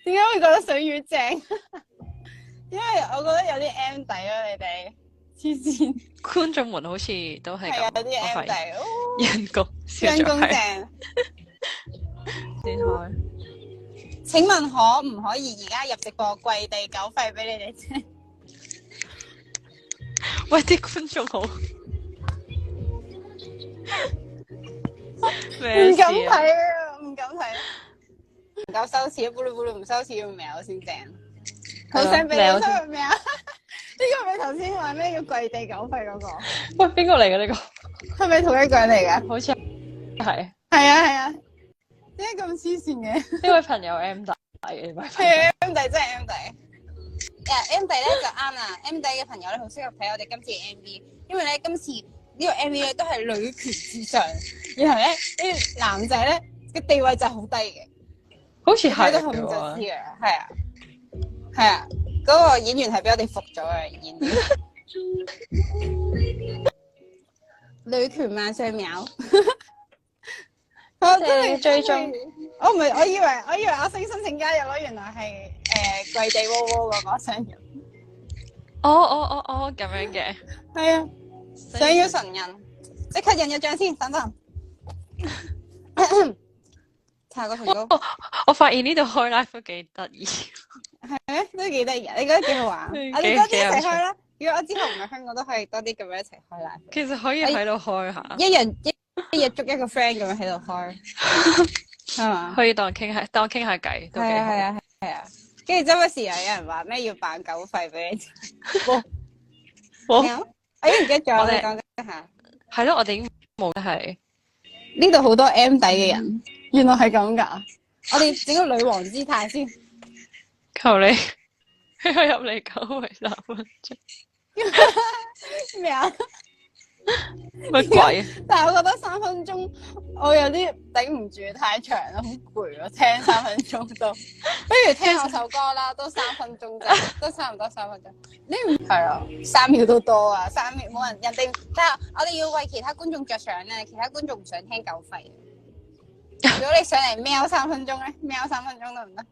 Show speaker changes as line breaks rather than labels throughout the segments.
點解會覺得水魚正？因為我覺得有啲 M 底咯，你哋黐線。
觀眾們好似都係咁，
有啲 M 底，
人工笑
人工
咗係
正。
先開。
請問可唔可以而家入直播跪地繳費俾你哋聽？
喂，啲觀眾好咩
唔敢
事啊？
睇啊！唔敢睇啊！唔夠羞恥，咕嚕咕嚕唔羞恥要喵先正。好想俾你收入喵！呢個咪頭先話咩要跪地繳費嗰個？
喂，邊個嚟嘅呢個？
係咪同一個人嚟㗎？
好似係。
係啊！點解咁黐線嘅？
呢位朋友 M 底嘅，
係 M 底真係 M 底。M 底咧就啱啦 ，M 底嘅朋友咧好適合睇我哋今次嘅 MV，因為咧今次呢個 MV 咧都係女權至上，然後咧啲男仔咧嘅地位就好低嘅，
好似係
都控制嘅，係啊，嗰個演員係俾我哋服咗嘅演員。女權萬歲秒！我真係
追蹤，
我唔係，我以為阿星申請加入咯，原來係跪地窩窩嗰個想入。
哦，咁樣嘅。
係啊，想要唇印，即刻印一張先，等陣。搽個唇膏。
我發現呢度開 live 都幾得意。
係咩？都幾得意啊！你覺得幾好玩？我哋多啲一齊開啦。如果我之後唔係香港，都可以多啲咁樣一齊開 live。
其實可以喺度開下。
一日捉一個 friend 咁樣喺度開，係嘛？
可以當傾下偈，都幾好。
係啊。跟住周不時又有人話咩要扮狗肺俾你。我已經唔記得咗，你講一下。
係咯，我哋已經冇得係。
呢度好多 M 底嘅人，原來係咁㗎。我哋整個女王姿態先。
求你，入嚟9位3分鐘。
咩啊？
乜鬼？
但係我覺得3分鐘，我有啲頂唔住，太長啦，好攰啊！聽3分鐘都，不如聽我首歌啦，都3分鐘啫，都差唔多3分鐘。你唔係啊？3秒都多啊，3秒冇人哋。但係我哋要為其他觀眾着想咧，其他觀眾唔想聽狗吠。如果你上嚟喵3分鐘咧，喵3分鐘得唔得？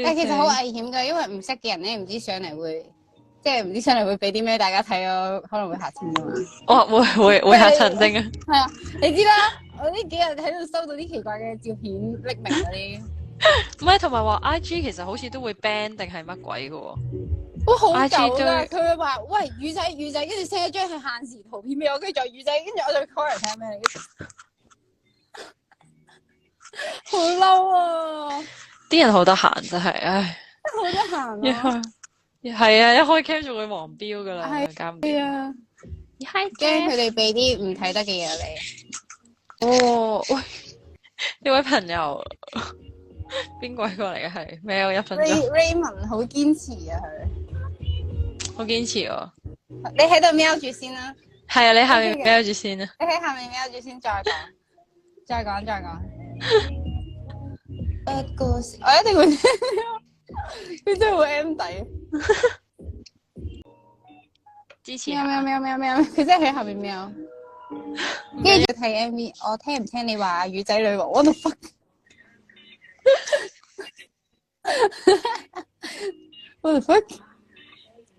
但其實好危險㗎，因為唔識嘅人咧，唔知上嚟會。即係唔知上嚟會俾啲咩大家睇咯，可能會嚇親㗎嘛。
哦，會嚇親丁啊！
係啊，你知啦，我呢幾日喺度收到啲奇怪嘅照片，匿名嗰啲。
唔係，同埋話 IG 其實好似都會 ban 定係乜鬼嘅喎。
哇，好舊㗎！佢會話喂魚仔，跟住 send 一張係限時圖片俾我，跟住再魚仔，跟住我就 call 人睇下咩嚟。好嬲啊！
啲人好得閒真係，唉。
好得閒啊！
係啊，一開 cam 就會黃標噶啦，
係啊，
驚
佢哋俾啲唔睇得嘅嘢你。
哦，喂，呢位朋友邊鬼過嚟嘅係咩？1分鐘。
Raymond 好堅持啊，佢
好堅持喎。
你喺度喵住先啦。
係啊，你下面喵住先啊。
你喺下面喵住先，再講。故事，我一定會聽。佢真係會 M 底。
支持
喵，佢真係喺下面喵。跟住睇 MV，我聽唔聽你話魚仔女王？What the fuck？ What the fuck？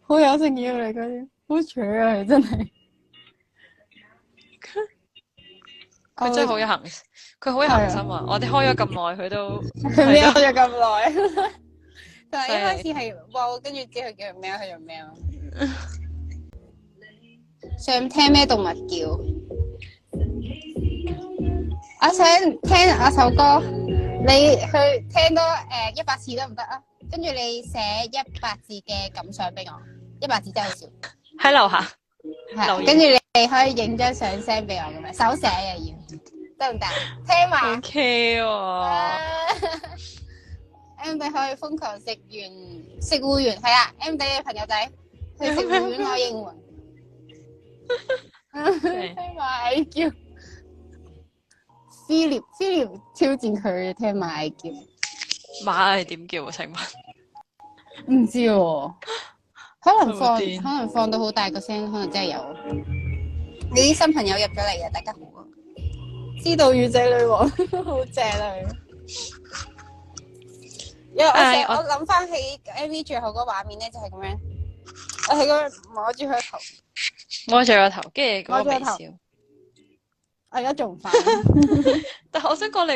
好有誠意嚟嗰啲，好扯啊！佢真係。
佢真係好有恒，佢好有恒心啊！我哋開咗咁耐，佢都
佢喵咗咁耐。但係一開始係哇，跟住之後叫佢喵，佢就喵。想聽咩動物叫？我想聽阿首歌，你去聽多100次得唔得啊？跟住你寫100字嘅感想俾我，100字真係好少。
喺樓下。
係，跟住你可以影張相 send 俾我咁樣，手寫嘅要，得唔得？聽話。
OK 喎。
M 弟可以瘋狂食芋圓，係啊 ，M 弟嘅朋友仔去食芋圓，我應援。聽埋嗌叫 ，Philip 挑戰佢聽埋嗌叫。
馬係點叫啊？請問？
唔知喎，可能放到好大個聲，可能真係有。你啲新朋友入咗嚟嘅，大家好啊。知道魚仔女王好正啊！因為我諗翻起 MV 最後嗰個畫面咧，就係咁樣，我係咁樣摸住佢個頭，
摸住個頭，跟住嗰個微笑。
我而家仲唔快？
但係我想講你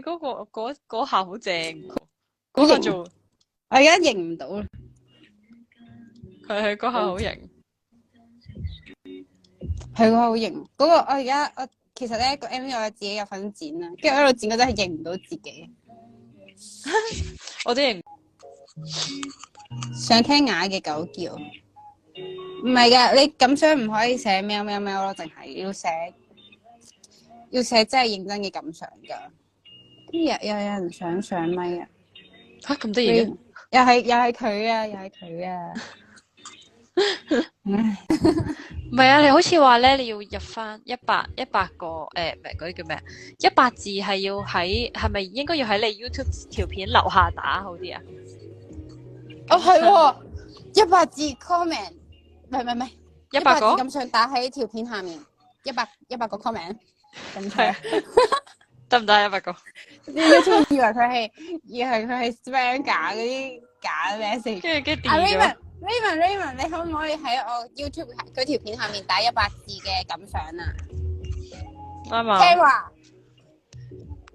嗰下好正，嗰個做。
我而家認唔到啦。
係嗰下好型。
係喎，好型。嗰個我其實咧個 MV 我自己有份剪啦，跟住我喺度剪嗰陣係認唔到自己。
我都認。
想聽啞嘅狗叫，唔係㗎，你感想唔可以寫喵喵喵咯，淨係要寫真係認真嘅感想㗎。有人想上咪啊？
嚇咁得意嘅？
又係佢啊！又係佢啊！
唔係啊！你好似話咧，你要入翻100個唔係嗰啲叫咩啊？100字係要係咪應該要喺你 YouTube 條片樓下打好啲啊？
哦，係喎，100字 comment，唔係
100個
咁想打喺條片下面，100個 comment，咁樣
得唔得？100個
？YouTube 以為佢係 spam 假嗰啲假 message，
跟住電咗。
Raymond，你可唔可以喺我 YouTube 嗰條片下面打100字嘅感想啊？
啱啊！
聽話，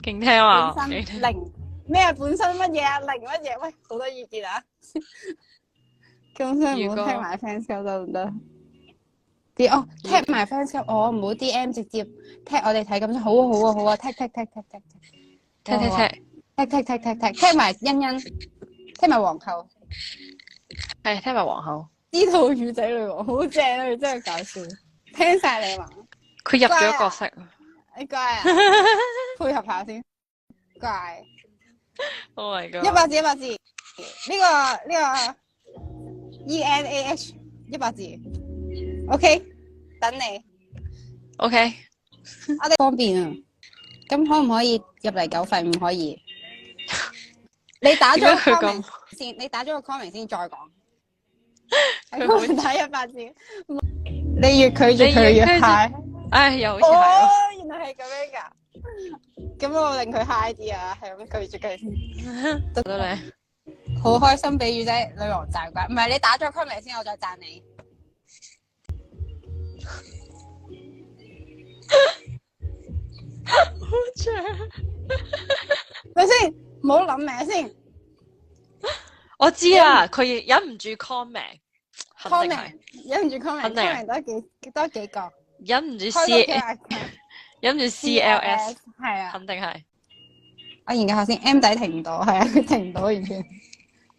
勁聽話，
本身零咩啊？本身乜嘢啊？零乜嘢？喂，好多意見啊！咁所以唔好聽埋 fans 得唔得？啲踢埋 fans 唔好 DM 直接踢我哋睇咁好啊！踢埋欣欣，踢埋皇后。
係聽埋皇后，
知道魚仔女王好正啊！真係搞笑，聽晒你話。
佢入咗角色，
你乖啊！配合下先，乖。
Oh my god！
100字，呢個 ENAH 100字 ，OK， 等你
，OK，
我哋方便啊。咁可唔可以入嚟繳費？唔可以。你打咗個 comment 先，你打咗個 comment 先再講。佢會打100字，你越拒絕佢越 high。
唉，又好似係喎。
原來係咁樣㗎。咁我令佢 high 啲啊，係咁拒絕佢先。
得你。
好開心俾魚仔女王讚啩，唔係你打咗 comment 先，我再讚你。
好長。
咪先，唔好諗名先。
我知啊，佢忍唔住 comment，
忍唔住 comment 多幾個，
忍唔住 CLS，
係啊，
肯定係。
我研究下先 ，M 底停唔到，係啊，佢停唔到完全，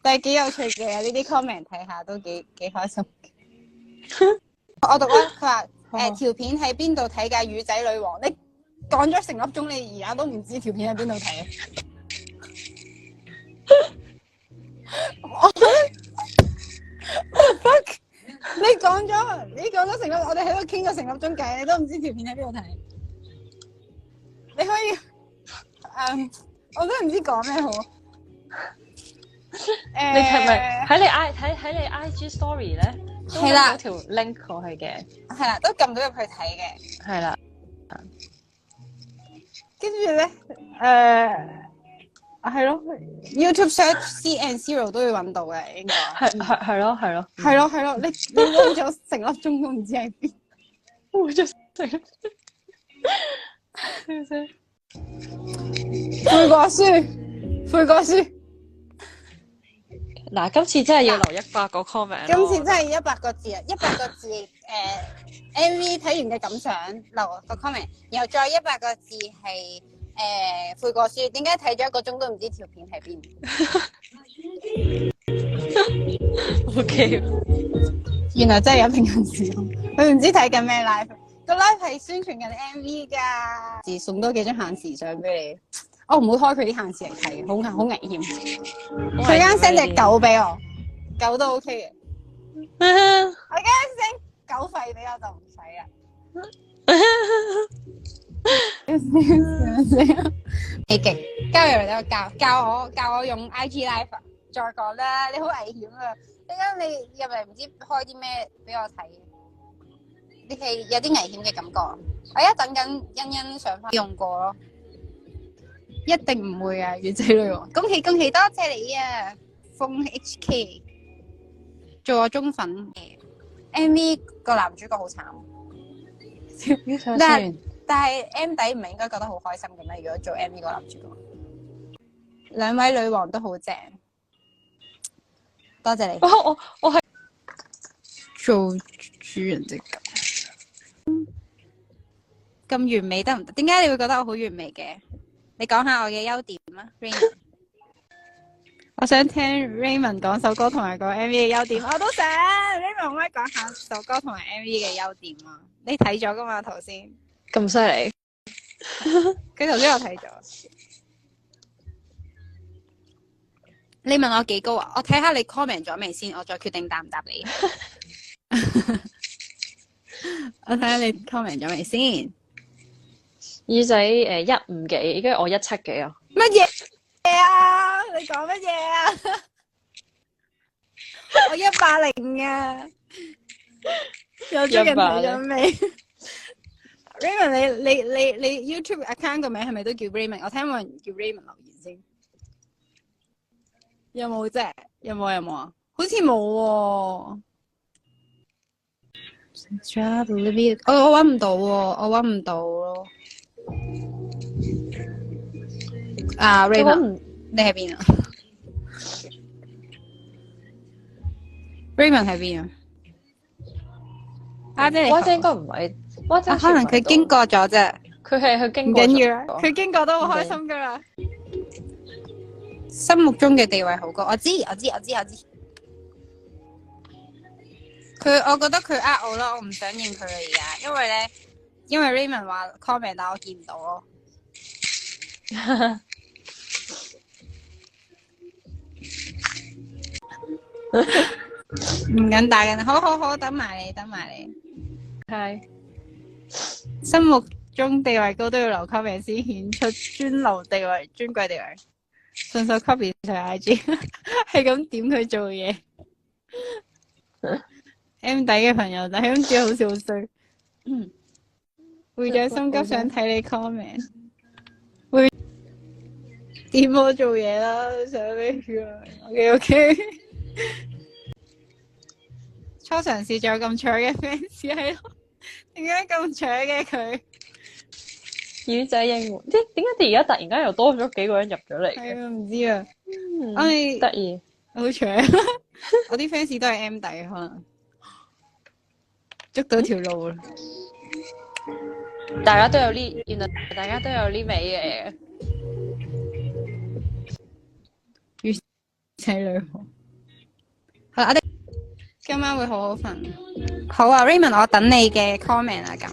但係幾有趣嘅，呢啲 comment 睇下都幾開心。我讀啦，佢話條片喺邊度睇㗎？魚仔女王，你講咗成粒鐘，你而家都唔知條片喺邊度睇。你講咗成粒，我哋喺度傾咗成粒鐘偈，你都唔知條片喺邊度睇。你可以，我都唔知講咩好。
你係咪喺你 IG story 咧？係啦，條 link 過去嘅。
係啦，都撳到入去睇嘅。
係啦。
跟住咧，係咯 ，YouTube search CN0 都要揾到嘅，應該
係咯，
你揾咗成粒鐘都唔知喺邊，
揾咗成粒鐘，
悔過書。
嗱，今次真係要留100個 comment。
今次真係100個字啊！100個字，MV 睇完嘅感想留個 comment，然後再100個字係。悔過書，點解睇咗1個鐘都唔知條片喺邊
？OK，
原來真係有平行時空，佢唔知睇緊咩 live，個 live 係宣傳緊 MV 㗎，送多幾張限時相俾你。我唔會開佢啲限時嚟睇，好危險。佢啱 send 隻狗俾我，狗都 OK 嘅。我啱 send 狗費俾我就唔使啦。幾勁，交友嚟都教我用 IG Live， 再講啦，你好危險啊！點解你入嚟唔知開啲咩俾我睇？啲戲有啲危險嘅感覺。我而家等緊欣欣上翻用過咯，一定唔會啊！月仔女王，恭喜恭喜，多謝你啊！風 HK 做我中粉嘅 MV 個男主角好慘，但係 M 底唔係應該覺得好開心嘅咩？如果做 MV 個男主角，兩位女王都好正，多謝你。
我係
做主人隻狗咁完美得唔得？點解你會覺得我好完美嘅？你講下我嘅優點啊 ，Raymond。我想聽 Raymond 講首歌同埋講 MV 嘅優點，我都想 Raymond 可唔可以講下首歌同埋 MV 嘅優點啊？你睇咗噶嘛頭先？
咁犀利，
佢頭先有睇咗。你問我幾高啊？我睇下你 comment 咗未先，我再決定答唔答你。我睇下你 comment 咗未先。
耳仔1.5幾，跟住我1.7幾啊。
乜嘢啊？你講乜嘢啊？我180啊！有啲人睇咗未？Raymond，你 YouTube account 個名係咪都叫 Raymond？我睇有冇人叫 Raymond 留言先。有冇啫？有冇啊？好似冇喎。我搵唔到喎，我搵唔到咯。啊 ，Raymond，你喺邊啊 ？Raymond 喺邊啊？阿姐，
哇姐應該唔係，哇姐
可能佢經過咗啫。
佢經
唔
過
緊要啦，佢經過都好開心噶啦。心目中嘅地位好高，我知。我覺得佢呃我咯，我唔想認佢啦而家，因為 Raymond 話 comment， 但我見唔到咯。唔緊打緊，好，等埋你。
係
心目中地位高都要留 comment 先顯出尊貴地位。順手 copy 佢 IG， 係咁點佢做嘢。M 底嘅朋友就係咁知好似好衰。會長心急想睇你 comment， 會點我做嘢啦？想你㗎 OK。初嘗試仲有咁搶嘅 fans 喺度，點解咁搶嘅佢？
耳仔應援，點解而家突然間又多咗幾個人入咗嚟嘅？
係啊，唔知啊。我哋
得意，
好搶。我啲 fans 都係 M 底，可能捉到條路啦。
大家都有呢，原來大家都有呢味嘅。
月仔女王，好啦，我哋今晚會好好瞓。好啊 ，Raymond，我等你嘅 comment 啊，咁。